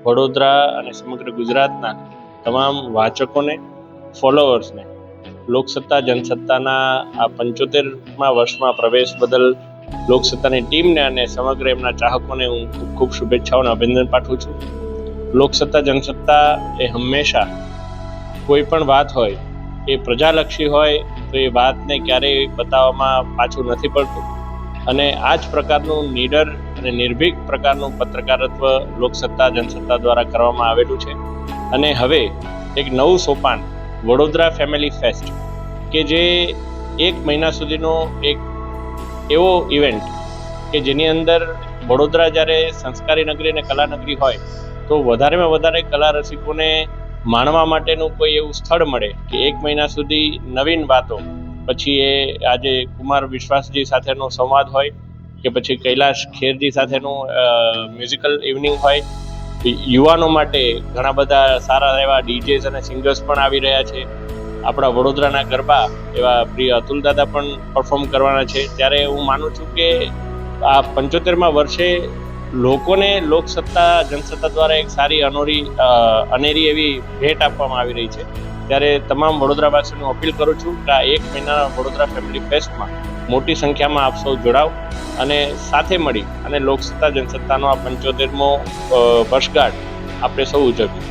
વડોદરા અને સમગ્ર ગુજરાતના તમામ વાચકોને, ફોલોઅર્સને લોકસત્તા જનસત્તાના આ 75મા વર્ષમાં પ્રવેશ બદલ લોકસત્તાની ટીમને અને સમગ્ર એમના ચાહકોને હું ખૂબ ખૂબ શુભેચ્છાઓ અને અભિનંદન પાઠવું છું. લોકસત્તા જનસત્તા એ હંમેશા કોઈ પણ વાત હોય એ પ્રજાલક્ષી હોય તો એ વાતને ક્યારેય બતાવવામાં પાછું નથી પડતું અને આ જ પ્રકારનું નીડર અને નિર્ભીક પ્રકારનું પત્રકારત્વ લોકસત્તા જનસત્તા દ્વારા કરવામાં આવેલું છે. અને હવે એક નવું સોપાન વડોદરા ફેમિલી ફેસ્ટ કે જે 1 મહિના સુધીનો એક એવો ઇવેન્ટ કે જેની અંદર વડોદરા જ્યારે સંસ્કારી નગરી અને કલાનગરી હોય તો વધારેમાં વધારે કલા રસિકોને માણવા માટેનું કોઈ એવું સ્થળ મળે કે 1 મહિના સુધી નવીન વાતો, પછી એ આજે કુમાર વિશ્વાસજી સાથેનો સંવાદ હોય કે પછી કૈલાશ ખેરજી સાથેનું મ્યુઝિકલ ઇવનિંગ હોય. યુવાનો માટે ઘણા બધા સારા એવા ડીજેસ અને સિંગર્સ પણ આવી રહ્યા છે. આપણા વડોદરાના ગરબા એવા પ્રિય અતુલ દાદા પણ પરફોર્મ કરવાના છે. ત્યારે હું માનું છું કે આ 75મા વર્ષે લોકોને લોકસત્તા જનસત્તા દ્વારા એક સારી અનેરી એવી ભેટ આપવામાં આવી રહી છે. ત્યારે તમામ વડોદરાવાસીઓને અપીલ કરું છું કે આ 1 મહિનાના વડોદરા ફેમિલી ફેસ્ટમાં મોટી સંખ્યામાં આપ સૌ જોડાવ અને સાથે મળી અને લોકસત્તા જનસત્તાનો આ 75મો વર્ષગાંઠ આપણે સૌ ઉજવીએ.